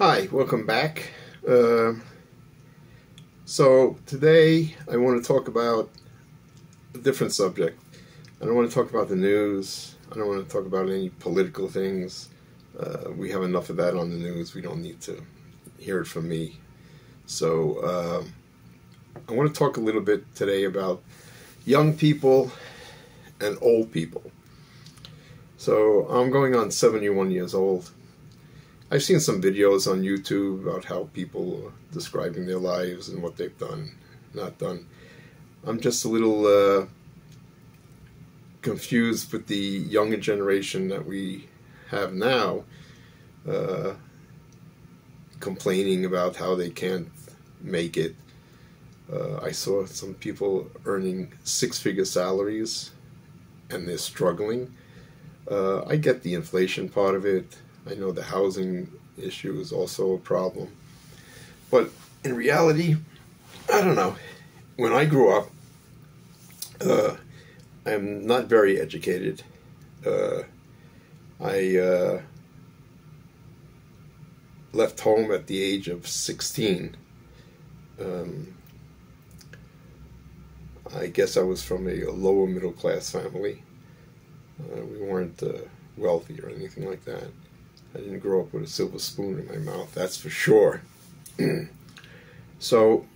Hi, welcome back. So today I want to talk about a different subject. I don't want to talk about the news. I don't want to talk about any political things. We have enough of that on the news. We don't need to hear it from me. So I want to talk a little bit today about young people and old people. So I'm going on 71 years old. I've seen some videos on YouTube about how people are describing their lives and what they've done, not done. I'm just a little confused with the younger generation that we have now, complaining about how they can't make it. I saw some people earning six-figure salaries and they're struggling. I get the inflation part of it. I know the housing issue is also a problem. But in reality, I don't know. When I grew up, I'm not very educated. I left home at the age of 16. I guess I was from a lower middle class family. We weren't wealthy or anything like that. I didn't grow up with a silver spoon in my mouth, that's for sure. So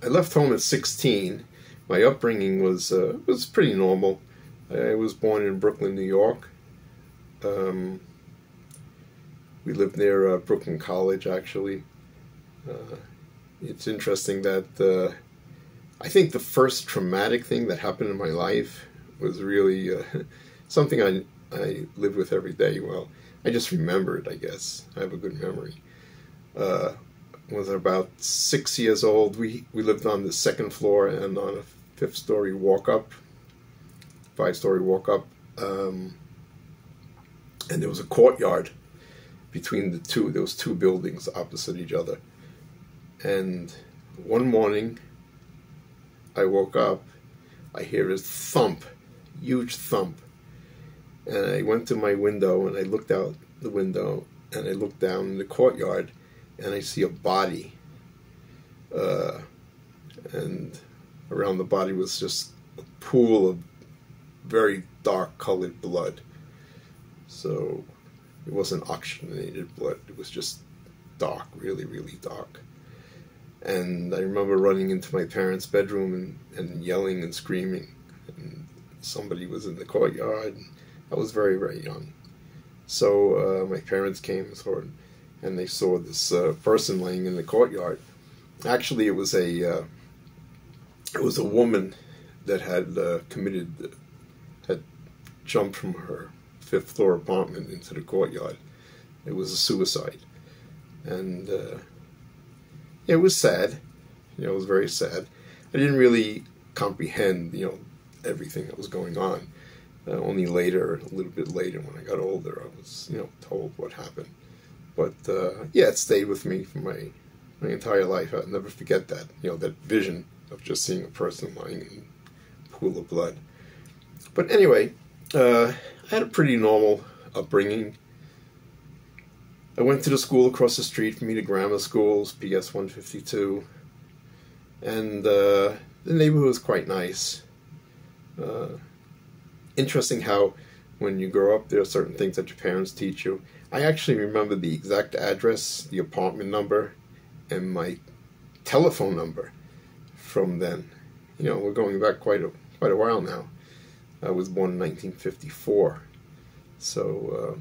I left home at 16. My upbringing was pretty normal. I was born in Brooklyn, New York. We lived near Brooklyn College, actually. It's interesting that I think the first traumatic thing that happened in my life was really something I live with every day. Well, I just remember it, I guess. I have a good memory. Was about 6 years old. We lived on the second floor and on a fifth-story walk-up, five-story walk-up. And there was a courtyard between the two. There was two buildings opposite each other. And one morning, I woke up. I hear a thump, huge thump. And I went to my window and I looked out the window and I looked down in the courtyard and I see a body. And around the body was just a pool of very dark colored blood. So it wasn't oxygenated blood. It was just dark, really, really dark. And I remember running into my parents' bedroom and yelling and screaming. And somebody was in the courtyard. I was very, very young. So my parents came and they saw this person laying in the courtyard. Actually, it was a woman that had had jumped from her fifth floor apartment into the courtyard. It was a suicide. And it was sad. It was very sad. I didn't really comprehend, everything that was going on. Only later, a little bit later, when I got older, I was, told what happened. But yeah, it stayed with me for my entire life. I'll never forget that. That vision of just seeing a person lying in a pool of blood. But anyway, I had a pretty normal upbringing. I went to the school across the street from me, the grammar schools, PS 152, and the neighborhood was quite nice. Interesting how when you grow up, there are certain things that your parents teach you. I actually remember the exact address, the apartment number, and my telephone number from then. We're going back quite a while now. I was born in 1954. So,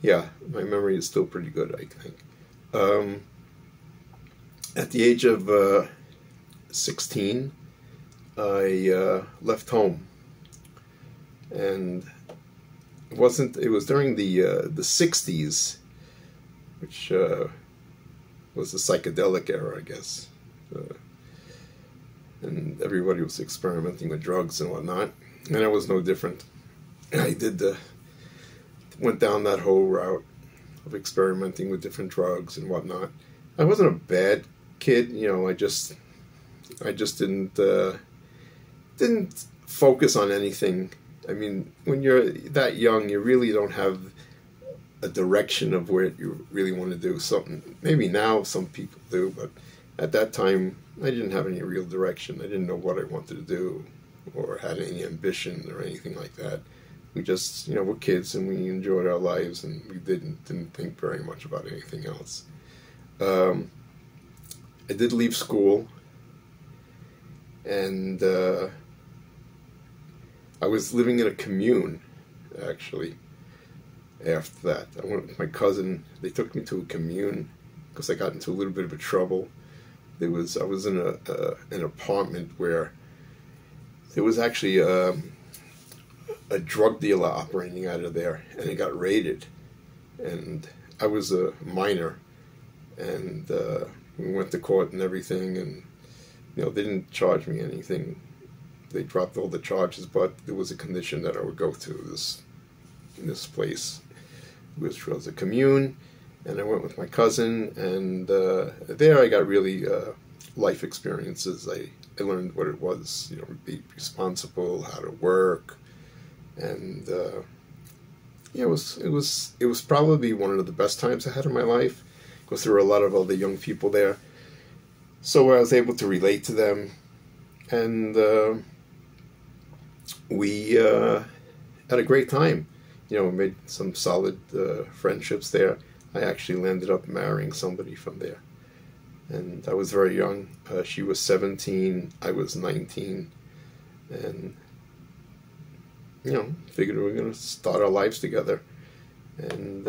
yeah, my memory is still pretty good, I think. At the age of 16, I left home. And it was during the 60s, which was the psychedelic era, I guess. And everybody was experimenting with drugs and whatnot. And I was no different. I went down that whole route of experimenting with different drugs and whatnot. I wasn't a bad kid, I just didn't focus on anything. I mean, when you're that young, you really don't have a direction of where you really want to do something. Maybe now some people do, but at that time I didn't have any real direction. I didn't know what I wanted to do or had any ambition or anything like that. We just, were kids and we enjoyed our lives, and we didn't think very much about anything else. I did leave school, and I was living in a commune, actually, after that. I went with my cousin. They took me to a commune because I got into a little bit of a trouble. I was in an apartment where there was actually a drug dealer operating out of there, and it got raided. And I was a minor, and we went to court and everything, and they didn't charge me anything. They dropped all the charges, but there was a condition that I would go to this place, which was a commune, and I went with my cousin, and there I got really life experiences. I learned what it was, to be responsible, how to work, and it was probably one of the best times I had in my life, because there were a lot of other young people there, so I was able to relate to them, and we had a great time. Made some solid friendships there. I actually ended up marrying somebody from there, and I was very young. She was 17, I was 19, and figured we were going to start our lives together, and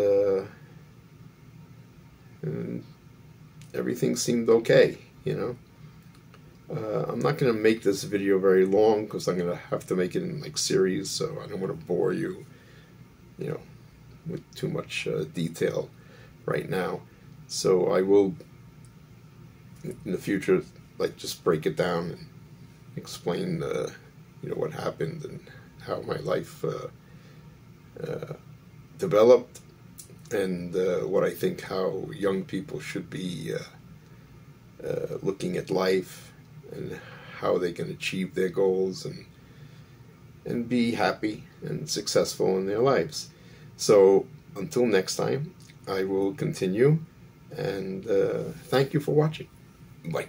everything seemed okay. I'm not going to make this video very long because I'm going to have to make it in series, so I don't want to bore you, with too much detail right now. So I will, in the future, just break it down and explain, what happened and how my life developed, and what I think how young people should be looking at life, and how they can achieve their goals and be happy and successful in their lives. So until next time, I will continue, and thank you for watching. Bye.